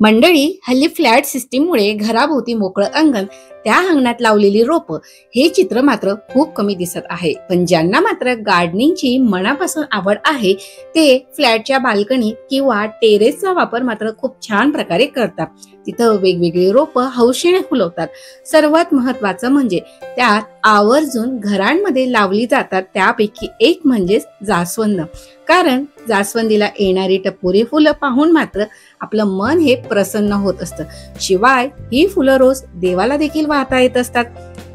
मंडळी, हल्ली फ्लॅट सिस्टीममुळे घराभोवती मोकळं अंगण, त्या अंगणात लावलेली रोपं हे चित्र मात्र खूप कमी दिसत आहे. पण ज्यांना मात्र गार्डनिंगची मनापासून आवड आहे ते फ्लॅटच्या बाल्कनीत किंवा टेरेसचा वापर मात्र खूप छान प्रकारे करतात. तिथं वेगवेगळी रोपं हौशेने फुलवतात. सर्वात महत्वाचं म्हणजे त्यात आवर्जून घरांमध्ये लावली जातात त्यापैकी एक म्हणजे जास्वंद. कारण जास्वंदीला येणारी टपोरी फुलं पाहून मात्र आपलं मन हे प्रसन्न होत असतं. शिवाय ही फुलं रोज देवाला देखील वाहता येत असतात.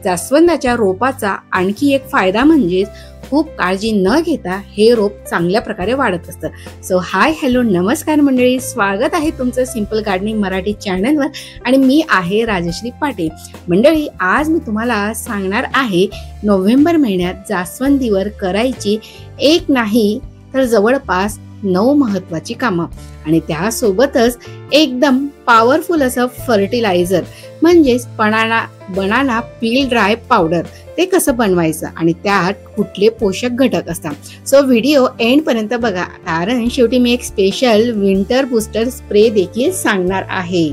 जास्वंदाच्या रोपाचा आणखी एक फायदा म्हणजे खूप काळजी न घेता हे रोप चांगल्या प्रकारे वाढत असतं. सो हाय, हॅलो, नमस्कार मंडळी, स्वागत आहे तुमचं सिंपल गार्डनिंग मराठी चॅनलवर आणि मी आहे राजश्री पाटील. मंडळी, आज मी तुम्हाला सांगणार आहे नोव्हेंबर महिन्यात जास्वंदीवर करायची एक नाही तर जवळपास 9 महत्वाची कामं आणि त्यासोबतच एकदम पॉवरफुल असं फर्टिलायझर म्हणजेच बनाना पील ड्राय पावडर ते कसं बनवायचं आणि त्यात कुठले पोषक घटक असतात. सो व्हिडिओ एंड पर्यंत बघा, कारण शेवटी मी एक स्पेशल विंटर बूस्टर स्प्रे देखील सांगणार आहे.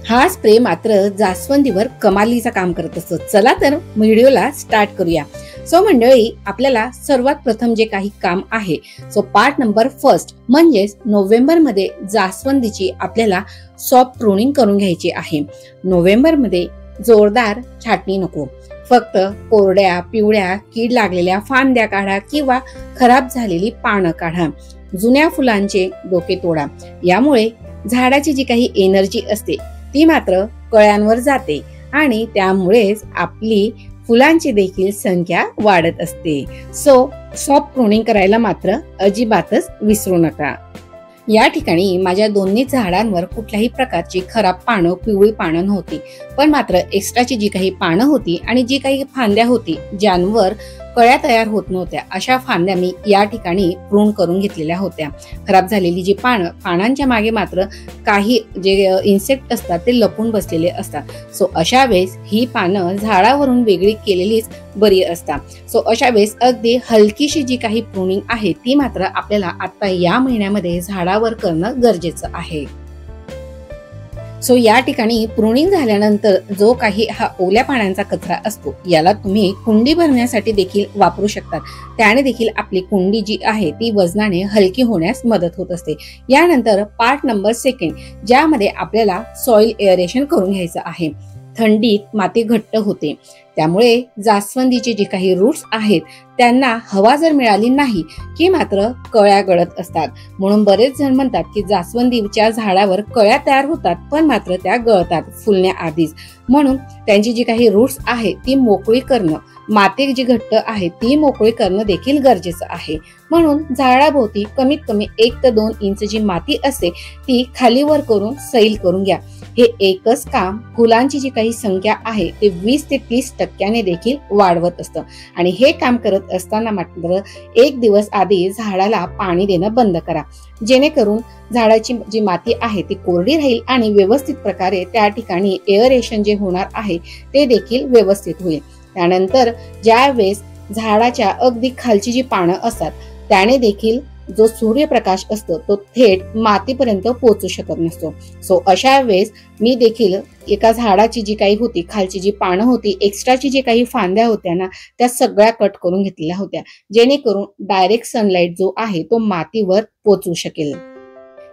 हा स्प्रे मात्र जास्वंदीवर कमालीचं काम करत असतो. चला तर व्हिडिओला स्टार्ट करूया. सो मंडळी, आपल्याला सर्वात प्रथम जे काही काम आहे, सो पार्ट नंबर फर्स्ट म्हणजेच नोव्हेंबर मध्ये जास्वंदीची आपल्याला सॉफ्ट प्रूनिंग करून घ्यायची आहे. नोव्हेंबर मध्ये जोरदार छाटणी नको, फक्त कोरड्या, पिवळ्या, कीड लागलेल्या फांद्या काढा किंवा खराब झालेली पानं काढा. जुन्या फुलांचे डोके तोडा. यामुळे झाडाची जी काही एनर्जी असते ती मात्र कळ्यांवर जाते आणि त्यामुळेच आपली फुलांची देखील संख्या वाढत असते. सो सॉफ्ट प्रूनिंग करायला मात्र अजिबातच विसरू नका. या ठिकाणी माझ्या दोन्ही झाडांवर कुठल्याही प्रकारची खराब पानं, पिवळी पानं नव्हती, पण मात्र एक्स्ट्राची जी काही पानं होती आणि जी काही फांद्या होती ज्यांवर कळ्या तयार होत नव्हत्या, अशा फांद्या मी या ठिकाणी प्रून करून घेतलेल्या होत्या. खराब झालेली जी पानांच्या मागे मात्र काही जे इन्सेक्ट असतात ते लपून बसलेले असतात. सो अशा वेळेस ही पानं झाडावरून वेगळी केलेलीच बरी असतात. सो अशा वेळेस अगदी हलकीशी जी काही प्रूनिंग आहे ती मात्र आपल्याला आता या महिन्यामध्ये झाडावर करणं गरजेचं आहे. सो या ठिकाणी प्रूनिंग झाल्यानंतर जो काही हा ओल्या पानांचा कचरा असतो याला तुम्ही कुंडी भरण्यासाठी देखील वापरू शकतात. त्याने देखील आपली कुंडी जी आहे ती वजनाने हलकी होण्यास मदत होत असते. यानंतर पार्ट नंबर सेकंड, ज्यामध्ये आपल्याला सॉइल एअरेशन करून घ्यायचं आहे. थंडीत माती घट्ट होते, त्यामुळे जास्वंदीचे जे काही रूट्स आहेत त्यांना हवा जर मिळाली नाही की मात्र कळ्या गळत असतात. म्हणून बरेच जण म्हणतात की जास्वंदीच्या झाडावर कळ्या तयार होतात पण मात्र त्या गळतात फुलण्याआधीच. म्हणून त्यांची जी काही रूट्स आहे ती मोकळी करणं, माती जी घट्ट आहे ती मोकळी करणं देखील गरजेचं आहे. म्हणून झाडाभोवती कमीत कमी 1 ते 2 इंच जी माती असते ती खालीवर करून सैल करून घ्या. हे एकच काम फुलांची जी काही संख्या आहे ते 20 ते 30% देखील वाढवत असतं. आणि हे काम करत असताना मात्र 1 दिवस आधी झाडाला पाणी देणं बंद करा, जेणेकरून झाडाची जी माती आहे ती कोरडी राहील आणि व्यवस्थित प्रकारे त्या ठिकाणी एअरेशन जे होणार आहे ते देखील व्यवस्थित होईल. त्यानंतर ज्या वेळेस झाडाच्या अगदी खालची जी पानं असतात त्याने देखील जो सूर्यप्रकाश असतो तो थेट मातीपर्यंत पोहोचू शकत नसतो. सो अशा वेळेस मी देखील एका झाडाची जी काही होती खालची जी पानं होती, एक्स्ट्राची जी काही फांद्या होत्या ना, त्या सगळ्या कट करून घेतलेल्या होत्या, जेणेकरून डायरेक्ट सनलाइट जो आहे तो मातीवर पोहोचू शकेल.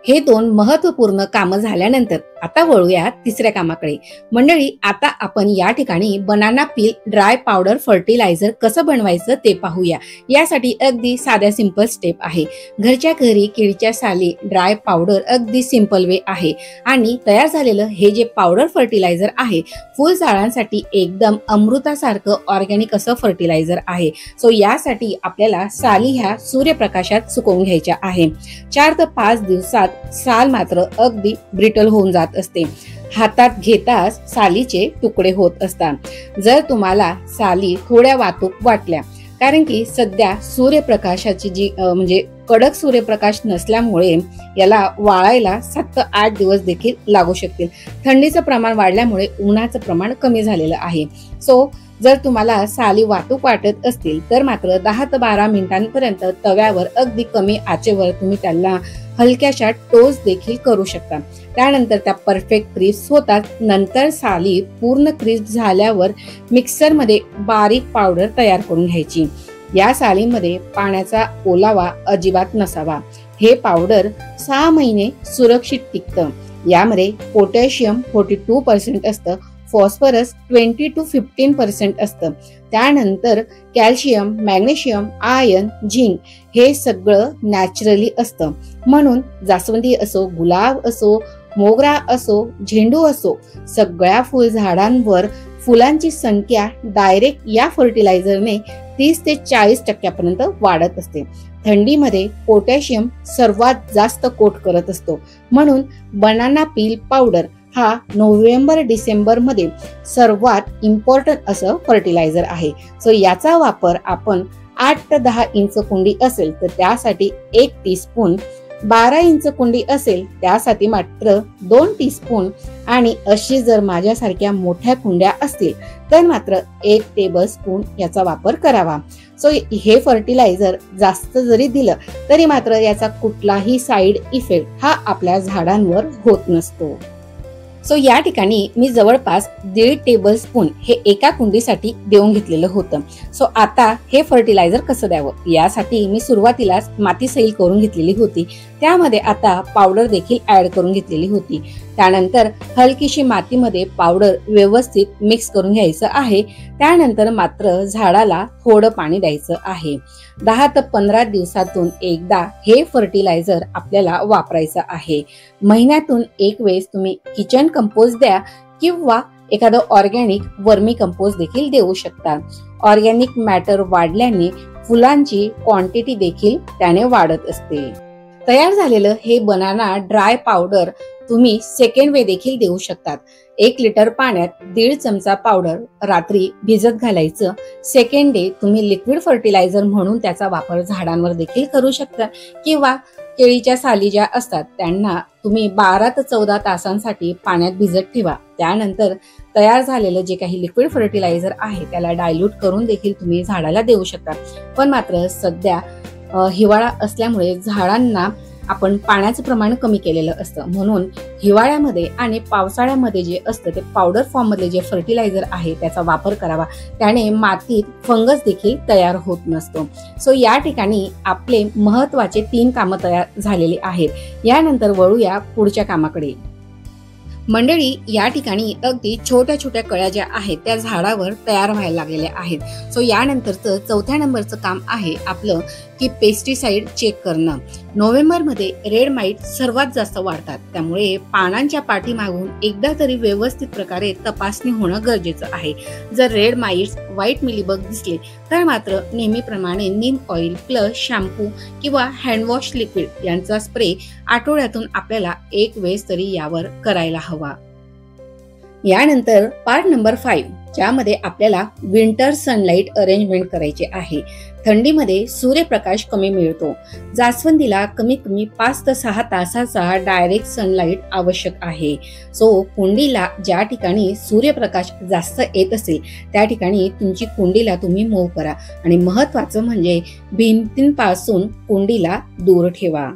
हे 2 महत्वपूर्ण कामं झाल्यानंतर आता वळूया तिसऱ्या कामाकडे. मंडळी, आता आपण या ठिकाणी banana peel dry powder fertiliser कसं बनवायचं ते पाहूया. यासाठी अगदी साध्या सिंपल स्टेप आहे. घरच्या घरी केळीच्या साली ड्राय पावडर अगदी सिंपल वे आहे आणि तयार झालेलं हे जे पावडर फर्टिलायझर आहे फुलझाडांसाठी एकदम अमृतासारखं ऑर्गॅनिक असं फर्टिलायझर आहे. सो यासाठी आपल्याला साली ह्या सूर्यप्रकाशात सुकवून घ्यायच्या आहे. 4 ते 5 दिवसात साल मात्र अगदी ब्रिटल होऊन जात असते. हातात घेताच सालीचे तुकडे होत असतात. जर तुम्हाला साली थोड्या वाहतूक वाटल्या, कारण की सध्या सूर्यप्रकाशाची जी म्हणजे कडक सूर्यप्रकाश नसल्यामुळे याला वाळायला 7 ते 8 दिवस देखील लागू शकतील. थंडीचं प्रमाण वाढल्यामुळे उन्हाचं प्रमाण कमी झालेलं आहे. सो जर तुम्हाला साली वाहतूक वाटत असतील तर मात्र 10 ते 12 मिनिटांपर्यंत तव्यावर अगदी कमी आचेवर तुम्ही त्याला हलक्याशा टोच देखील करू शकता। त्यानंतर त्या परफेक्ट क्रिस्प होतात। नंतर साली पूर्ण क्रिस्प झाल्यावर मिक्सर मध्ये बारीक पावडर तयार करून घ्यायची। या सालीमध्ये पाण्याचा ओलावा अजिबात नसावा। हे पावडर 6 महिने सुरक्षित टिकतं। यामध्ये पोटॅशियम 42% असतं, फॉस्फरस 20 to 15% असतं। त्यानंतर कॅल्शियम, मॅग्नेशियम, आयर्न, झिंक हे सगळं नॅचरली असतं। म्हणून जास्वंदी असो, गुलाब असो, मोगरा असो, झेंडू असो, सगळ्या फुलझाडांवर फुलांची संख्या डायरेक्ट या फर्टिलायझरने 30 ते 40% वाढत असते। थंडीमध्ये पोटॅशियम सर्वात जास्त कोट करत असतो। म्हणून बनाना पील पावडर हा नोव्हेंबर-डिसेंबर मध्ये सर्वात इम्पॉर्टंट असं फर्टिलायझर आहे। सो याचा वापर आपण 8 ते 10 इंच कुंडी असेल तर त्यासाठी 1 टीस्पून, 12 इंच कुंडी असेल त्यासाठी मात्र 2 टीस्पून आणि अशी जर माझ्यासारख्या मोठ्या कुंड्या असतील तर मात्र 1 टेबलस्पून याचा वापर करावा। सो हे फर्टिलायझर जास्त जरी दिलं तरी मात्र याचा कुठलाही साईड इफेक्ट हा आपल्या झाडांवर होत नसतो। सो या ठिकाणी मी जवळपास 1.5 टेबलस्पून हे एका कुंडीसाठी देऊन घेतलेलं होतं। सो आता हे फर्टिलायझर कसं द्यावं यासाठी मी सुरुवातीलाच माती सैल करून घेतलेली होती। त्यामध्ये आता पावडर देखील ऍड करून घेतलेली होती। त्यानंतर हलकीशी मातीमध्ये पावडर व्यवस्थित मिक्स करून घ्यायचं आहे। त्यानंतर मात्र झाडाला थोडं पाणी द्यायचं आहे। 10 ते 15 दिवसातून एकदा हे फर्टिलायझर आपल्याला वापरायचं आहे। महिन्यातून एक वेळेस तुम्ही किचन कंपोस्ट द्या किंवा एखादं ऑर्गॅनिक वर्मी कंपोस्ट देखील देऊ शकता। ऑर्गॅनिक मॅटर वाढल्याने फुलांची क्वांटिटी देखील त्याने वाढत असते। तयार झालेलं हे बनाना ड्राय पावडर तुम्ही सेकंड वे देखील देऊ शकतात। 1 लिटर पाण्यात 1.5 चमचा पावडर रात्री भिजत घालायचं। सेकंड डे तुम्ही लिक्विड फर्टिलायझर म्हणून त्याचा वापर झाडांवर देखील करू शकता किंवा केळीच्या साली ज्या असतात त्यांना तुम्ही 12 ते 14 तासांसाठी पाण्यात भिजत ठेवा। त्यानंतर तयार झालेलं जे काही लिक्विड फर्टिलायझर आहे त्याला डायल्यूट करून देखील तुम्ही झाडाला देऊ शकता। पण मात्र सध्या हिवाळा असल्यामुळे झाडांना आपण पाण्याचं प्रमाण कमी केलेलं असतं। म्हणून हिवाळ्यामध्ये आणि पावसाळ्यामध्ये जे असतं ते पावडर फॉर्म मधले जे फर्टिलायझर आहे त्याचा वापर करावा। त्याने मातीत फंगस देखील तयार होत नसतो। सो या ठिकाणी आपले महत्वाचे 3 कामं तयार झालेले आहेत। यानंतर वळूया पुढच्या कामाकडे। मंडळी, या ठिकाणी अगदी छोट्या छोट्या कळ्या ज्या आहेत त्या झाडावर तयार व्हायला लागलेल्या आहेत। सो यानंतरचं 4थ्या नंबरचं काम आहे आपलं की पेस्टिसाइड चेक करणं। नोव्हेंबर मध्ये रेड माइट सर्वात जास्त वाढतात, त्यामुळे पानांच्या पाठीमागून एकदा तरी व्यवस्थित प्रकारे तपासणी होणं गरजेचं आहे। जर रेड माइट्स, व्हाईट मिलीबग दिसले तर मात्र नेहमीप्रमाणे नीम ऑइल प्लस शॅम्पू किंवा हँडवॉश लिक्विड यांचा स्प्रे आठवड्यातून आपल्याला 1 वेळेस तरी यावर करायला हवा। यानंतर पार्ट नंबर 5 ज्यामध्ये आपल्याला विंटर सनलाइट अरेंजमेंट करायचे आहे। थंडीमध्ये सूर्यप्रकाश कमी मिळतो। जास्वंदीला कमीत कमी 5 ते 6 तासाचा डायरेक्ट सनलाइट आवश्यक आहे। सो कुंडीला ज्या ठिकाणी सूर्यप्रकाश जास्त येत असेल त्या ठिकाणी तुमची कुंडीला तुम्ही मूव्ह करा आणि महत्वाचं म्हणजे भिंतींपासून कुंडीला दूर ठेवा।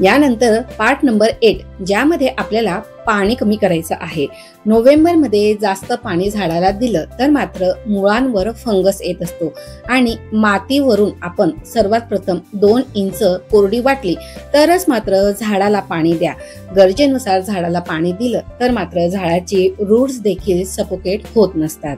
यानंतर पार्ट नंबर 8 ज्यामध्ये आपल्याला पाणी कमी करायचं आहे। नोव्हेंबर मध्ये जास्त पाणी झाडाला दिलं तर मात्र मुळांवर फंगस येत असतो आणि मातीवरून आपण सर्वात प्रथम 2 इंच कोरडी वाटली तरच मात्र झाडाला पाणी द्या। गरजेनुसार झाडाला पाणी दिलं तर मात्र झाडाची रूट्स देखील सफोकेट होत नसतात।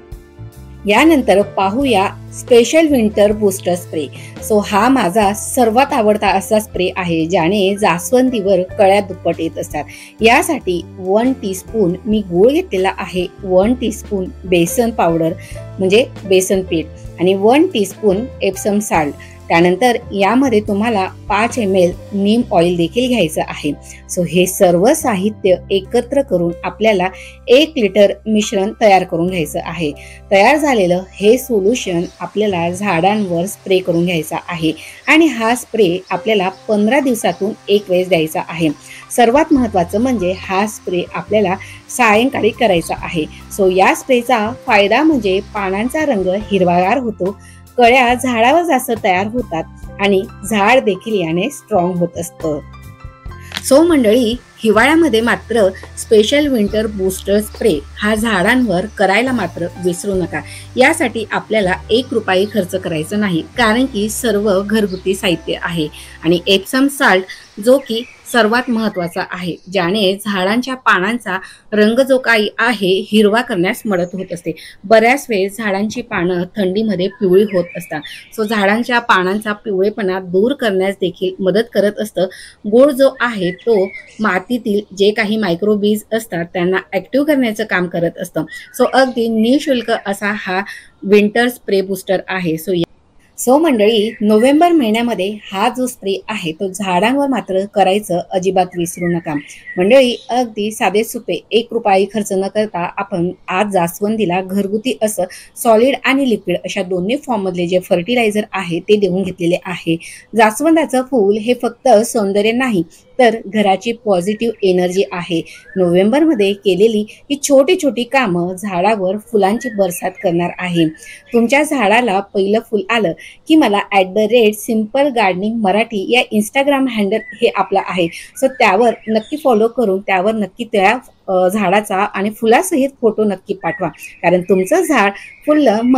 यानंतर पाहूया special winter booster spray. So हा माझा सर्वात आवडता असा स्प्रे आहे ज्याने जास्वंदीवर कळ्या दुप्पट येत असतात। यासाठी 1 टीस्पून मी गूळ घेतलेला आहे, 1 टीस्पून बेसन पावडर म्हणजे बेसन पीठ आणि 1 टीस्पून एप्सम साल्ट। त्यानंतर यामध्ये तुम्हाला 5 ml नीम ऑइल देखील घ्यायचं आहे। सो हे सर्व साहित्य एकत्र करून आपल्याला 1 लिटर मिश्रण तयार करून घ्यायचं आहे। तयार झालेलं हे सोल्युशन आपल्याला झाडांवर स्प्रे करून घ्यायचा आहे आणि हा स्प्रे आपल्याला 15 दिवसातून 1 वेळेस द्यायचा आहे। सर्वात महत्त्वाचं म्हणजे हा स्प्रे आपल्याला सायंकाळी करायचा आहे। सो या स्प्रेचा फायदा म्हणजे पानांचा रंग हिरवागार होतो, कळ्या झाडावर जास्त तयार होतात आणि झाड देखील याने स्ट्रॉंग होत असतं। सो मंडळी, हिवाळ्यामध्ये मात्र स्पेशल विंटर बूस्टर स्प्रे हा झाडांवर करायला मात्र विसरू नका। यासाठी आपल्याला 1 रुपया खर्च करायचा नाही, कारण की सर्व घरगुती साहित्य आहे आणि एप्सम साल्ट जो की सर्वात महत्त्वाचा आहे, ज्याने झाडांच्या पानांचा रंग जो काही आहे हिरवा करण्यास मदत होत असते। बऱ्याच वेळेस झाडांची पानं थंडीमध्ये पिवळी होत असतात, सो झाडांच्या पानांचा पिवळेपणा दूर करण्यास देखील मदत करत असतं। गुळ जो आहे तो मातीतील जे काही मायक्रोबीज असतात त्यांना ॲक्टिव्ह करण्याचं काम करत असतं। सो अगदी निःशुल्क असा हा विंटर स्प्रे बूस्टर आहे। सो मंडळी, नोव्हेंबर महिन्यामध्ये हा जो स्प्रे आहे तो झाडांवर मात्र करायचं अजिबात विसरू नका। मंडळी, अगदी साधे सुपे 1 रुपया खर्च न करता आपण आज जास्वंदीला घरगुती असं सॉलिड आणि लिक्विड अशा दोन्ही फॉर्ममधले जे फर्टिलायझर आहे ते देऊन घेतलेले आहे। जास्वंदाचं फूल हे फक्त सौंदर्य नाही तर घराची पॉझिटिव्ह एनर्जी आहे। नोव्हेंबरमध्ये केलेली ही छोटी छोटी कामं झाडावर फुलांची बरसात करणार आहे। तुमच्या झाडाला पहिलं फूल आलं की मला @simple gardening मराठी या इंस्टाग्राम हँडल हे आपला आहे, सो त्यावर नक्की फॉलो करून त्यावर नक्की त्या झाडाचा आणि फुलासहित फोटो नक्की पाठवा, कारण तुमचं झाड फुललं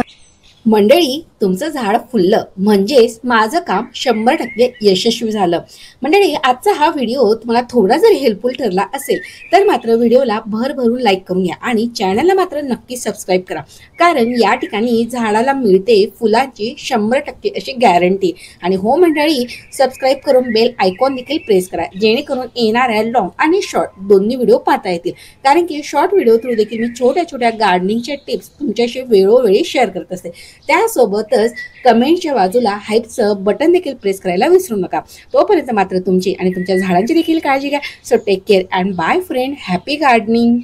मंडळी, तुमचं झाड फुललं म्हणजेच माझं काम 100% यशस्वी झालं। मंडळी, आजचा हा व्हिडिओ तुम्हाला थोडा जरी हेल्पफुल ठरला असेल तर मात्र व्हिडिओला भरभरून लाईक करून घ्या आणि चॅनलला मात्र नक्की सबस्क्राईब करा, कारण या ठिकाणी झाडाला मिळते फुलाची 100% अशी गॅरंटी। आणि हो मंडळी, सबस्क्राईब करून बेल आयकॉन देखील प्रेस करा, जेणेकरून येणाऱ्या लॉंग आणि शॉर्ट दोन्ही व्हिडिओ पाहता येतील, कारण की शॉर्ट व्हिडिओ थ्रू देखील मी छोट्या छोट्या गार्डनिंगच्या टिप्स तुमच्याशी वेळोवेळी शेअर करत असते। त्यासोबतच कमेंटच्या बाजूला हाईपचं बटन देखील प्रेस करायला विसरू नका। तोपर्यंत मात्र तुमची आणि तुमच्या झाडांची देखील काळजी घ्या। So take care and bye friend, happy gardening.